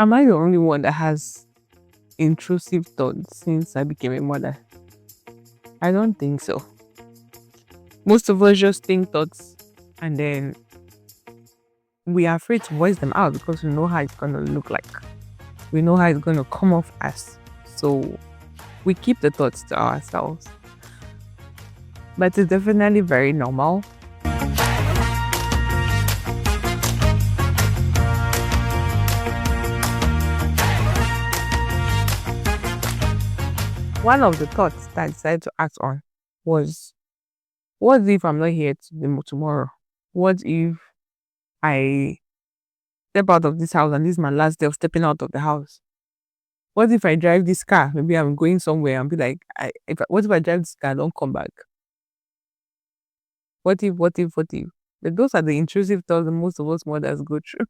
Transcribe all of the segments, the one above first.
Am I the only one that has intrusive thoughts since I became a mother? I don't think so. Most of us just think thoughts and then we are afraid to voice them out because we know how it's going to look like. We know how it's going to come off as. So we keep the thoughts to ourselves. But it's definitely very normal. One of the thoughts that I decided to act on was, what if I'm not here tomorrow? What if I step out of this house and this is my last day of stepping out of the house? What if I drive this car? Maybe I'm going somewhere and be like, what if I drive this car and don't come back? What if? Those are the intrusive thoughts that most of us mothers go through.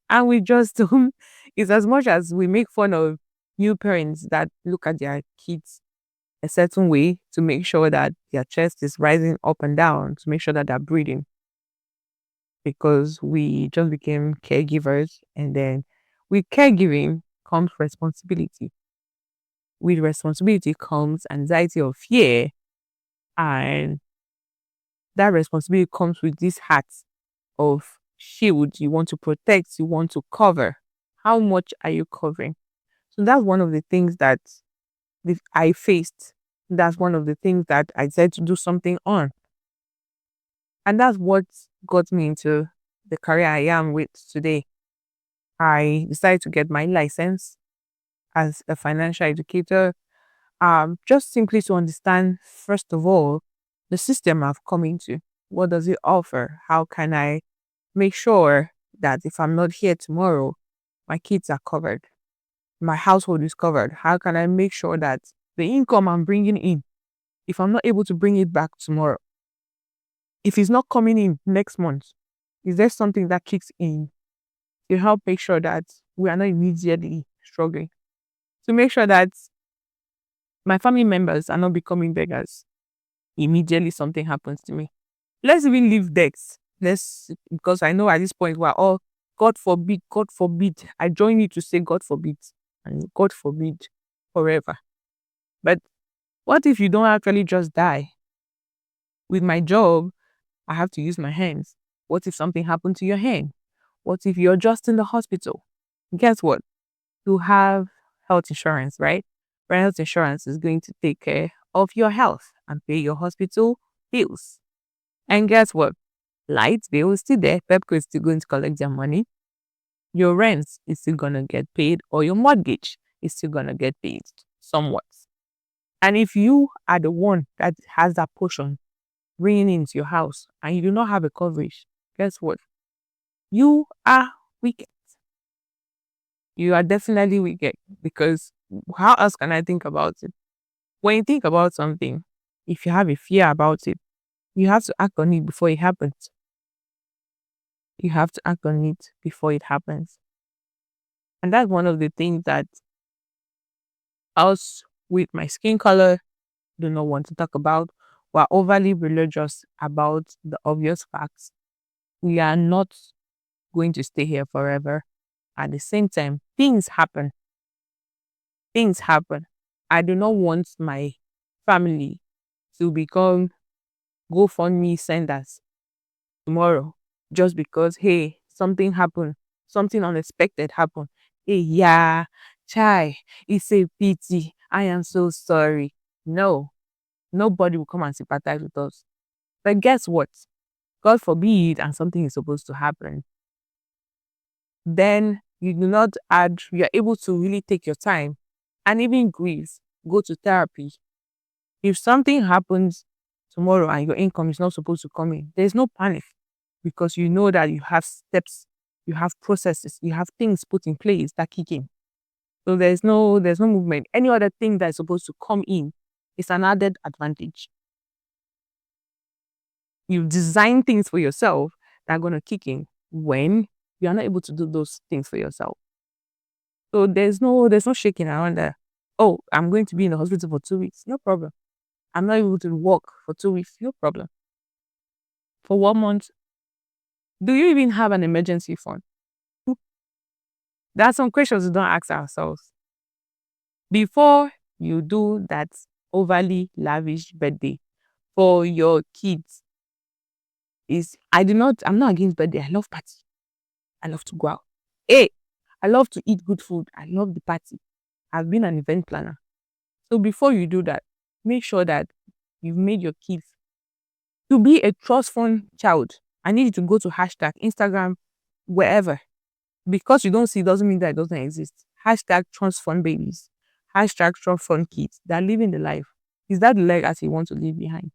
And we just don't, it's as much as we make fun of new parents that look at their kids a certain way to make sure that their chest is rising up and down, to make sure that they're breathing. Because we just became caregivers, and then with caregiving comes responsibility. With responsibility comes anxiety or fear, and that responsibility comes with this hat of shield. You want to protect, you want to cover. How much are you covering? So that's one of the things that I faced. That's one of the things that I decided to do something on. And that's what got me into the career I am with today. I decided to get my license as a financial educator, just simply to understand, first of all, the system I've come into. What does it offer? How can I make sure that if I'm not here tomorrow, my kids are covered? My household is covered. How can I make sure that the income I'm bringing in, if I'm not able to bring it back tomorrow, if it's not coming in next month, is there something that kicks in to help make sure that we are not immediately struggling? To make sure that my family members are not becoming beggars immediately something happens to me. Let's even leave debts. Because I know at this point we're all, God forbid. I join you to say God forbid and God forbid forever. But what if you don't actually just die? With my job, I have to use my hands. What if something happened to your hand? What if you're just in the hospital? Guess what? You have health insurance, right? Where health insurance is going to take care of your health and pay your hospital bills. And guess what? Light bill is still there. Pepco is still going to collect their money. Your rent is still going to get paid, or your mortgage is still going to get paid somewhat. And if you are the one that has that portion bringing into your house and you do not have a coverage, guess what? You are wicked. You are definitely wicked, because how else can I think about it? When you think about something, if you have a fear about it, you have to act on it before it happens. You have to act on it before it happens. And that's one of the things that us with my skin color do not want to talk about. We're overly religious about the obvious facts. We are not going to stay here forever. At the same time, things happen. Things happen. I do not want my family to become GoFundMe senders tomorrow just because, hey, something happened, something unexpected happened. Hey, yeah, chai, it's a pity. I am so sorry. No, nobody will come and sympathize with us. But guess what? God forbid, and something is supposed to happen. Then you do not add, you're able to really take your time and even grieve, go to therapy. If something happens tomorrow and your income is not supposed to come in, there's no panic, because you know that you have steps, you have processes, you have things put in place that kick in. So there's no movement. Any other thing that is supposed to come in is an added advantage. You design things for yourself that are going to kick in when you are not able to do those things for yourself. So there's no shaking around there. Oh, I'm going to be in the hospital for 2 weeks. No problem. I'm not able to work for 2 weeks. No problem. For 1 month. Do you even have an emergency fund? There are some questions we don't ask ourselves. Before you do that overly lavish birthday for your kids, I'm not against birthday. I love party. I love to go out. Hey, I love to eat good food. I love the party. I've been an event planner. So before you do that, make sure that you've made your kids to be a trust fund child. I need you to go to hashtag Instagram, wherever. Because you don't see doesn't mean that it doesn't exist. Hashtag trust fund babies. Hashtag trust fund kids. They're living the life. Is that the legacy you want to leave behind?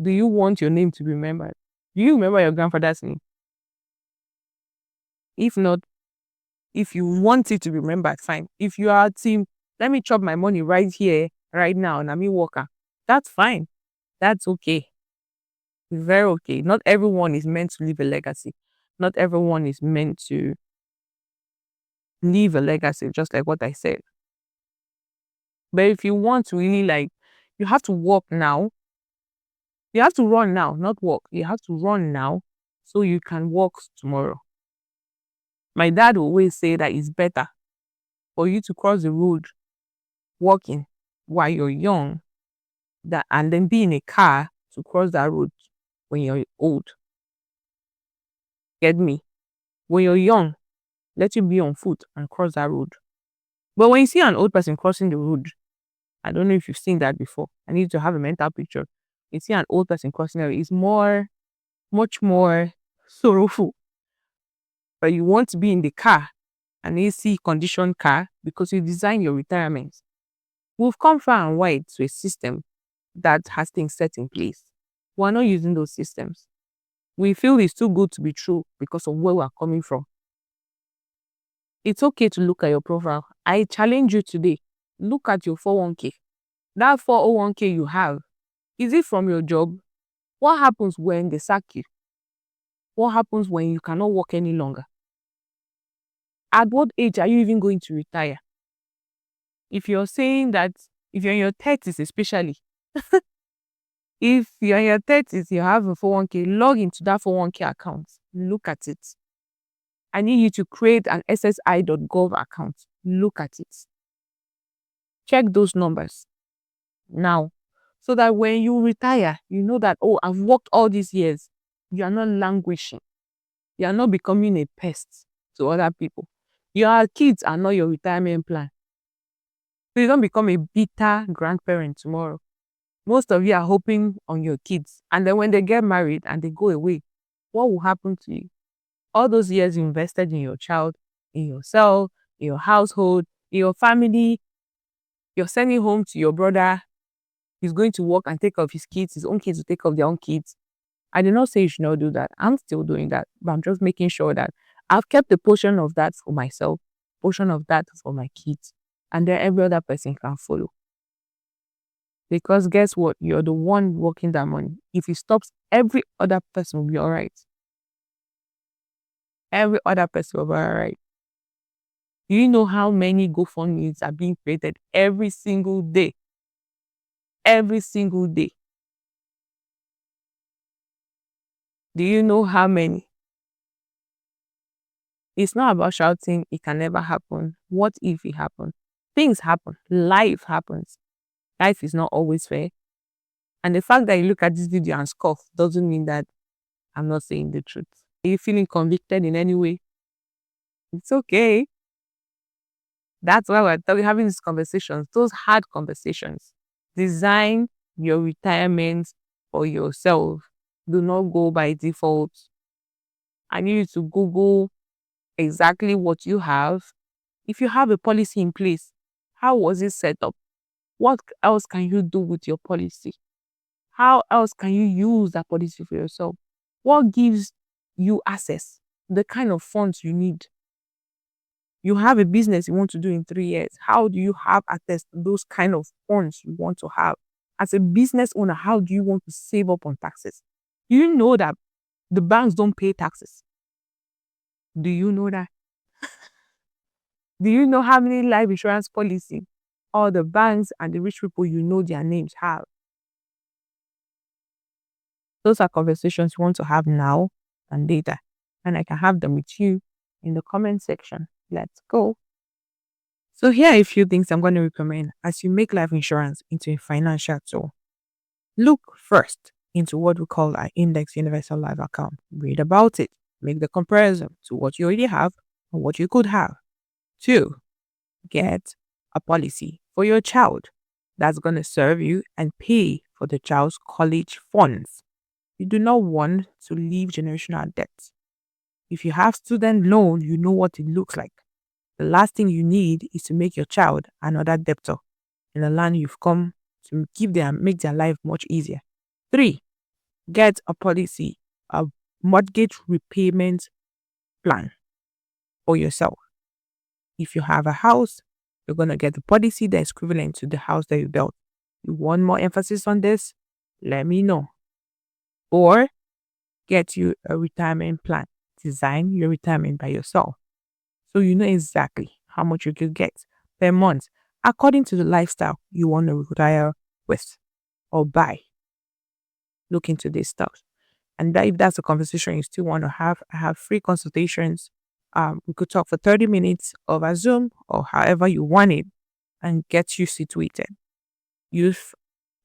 Do you want your name to be remembered? Do you remember your grandfather's name? If not, if you want it to be remembered, fine. If you are a team, let me chop my money right here, right now, and I'm a worker. That's fine. That's okay. Very okay. Not everyone is meant to leave a legacy. Not everyone is meant to leave a legacy, just like what I said. But if you want to really you have to walk now. You have to run now, not walk. You have to run now so you can walk tomorrow. My dad will always say that it's better for you to cross the road walking while you're young and then be in a car to cross that road when you're old. Get me? When you're young, let you be on foot and cross that road. But when you see an old person crossing the road, I don't know if you've seen that before. I need to have a mental picture. You see an old person crossing the road, it's much more sorrowful. But you want to be in the car, an AC conditioned car, because you design your retirement. We've come far and wide to a system that has things set in place. We're not using those systems. We feel it's too good to be true because of where we're coming from. It's okay to look at your profile. I challenge you today. Look at your 401k. That 401k you have, is it from your job? What happens when they sack you? What happens when you cannot work any longer? At what age are you even going to retire? If you're saying that, if you're in your 30s especially, if you're in your 30s, you have a 401k, log into that 401k account. Look at it. I need you to create an ssi.gov account. Look at it. Check those numbers now so that when you retire, you know that, oh, I've worked all these years. You are not languishing. You are not becoming a pest to other people. Your kids are not your retirement plan. So you don't become a bitter grandparent tomorrow. Most of you are hoping on your kids. And then when they get married and they go away, what will happen to you? All those years you invested in your child, in yourself, in your household, in your family, you're sending home to your brother. He's going to work and take care of his kids. His own kids will take care of their own kids. I did not say you should not do that. I'm still doing that. But I'm just making sure that I've kept a portion of that for myself, portion of that for my kids. And then every other person can follow. Because guess what? You're the one working that money. If it stops, every other person will be all right. Every other person will be all right. Do you know how many GoFundMes are being created every single day? Every single day. Do you know how many? It's not about shouting, it can never happen. What if it happens? Things happen. Life happens. Life is not always fair. And the fact that you look at this video and scoff doesn't mean that I'm not saying the truth. Are you feeling convicted in any way? It's okay. That's why we're having these conversations, those hard conversations. Design your retirement for yourself. Do not go by default. I need you to Google exactly what you have. If you have a policy in place, how was it set up? What else can you do with your policy? How else can you use that policy for yourself? What gives you access? The kind of funds you need. You have a business you want to do in 3 years. How do you have access to those kind of funds you want to have? As a business owner, how do you want to save up on taxes? Do you know that the banks don't pay taxes? Do you know that? Do you know how many life insurance policy all the banks and the rich people you know their names have? Those are conversations you want to have now and later. And I can have them with you in the comment section. Let's go. So here are a few things I'm going to recommend as you make life insurance into a financial tool. Look first into what we call our index universal life account. Read about it. Make the comparison to what you already have and what you could have. 2. Get a policy for your child that's going to serve you and pay for the child's college funds. You do not want to leave generational debt. If you have student loan, you know what it looks like. The last thing you need is to make your child another debtor in the land you've come to make their life much easier. 3. Get a policy, a mortgage repayment plan for yourself. If you have a house, you're going to get a policy that's equivalent to the house that you built. You want more emphasis on this? Let me know. Or get you a retirement plan. Design your retirement by yourself, so you know exactly how much you could get per month according to the lifestyle you want to retire with or buy. Look into this stuff. And if that's a conversation you still want to have, I have free consultations. We could talk for 30 minutes over Zoom or however you want it and get you situated. Use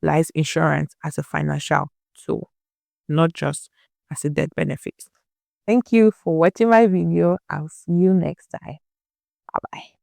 life insurance as a financial tool, not just as a death benefit. Thank you for watching my video. I'll see you next time. Bye bye.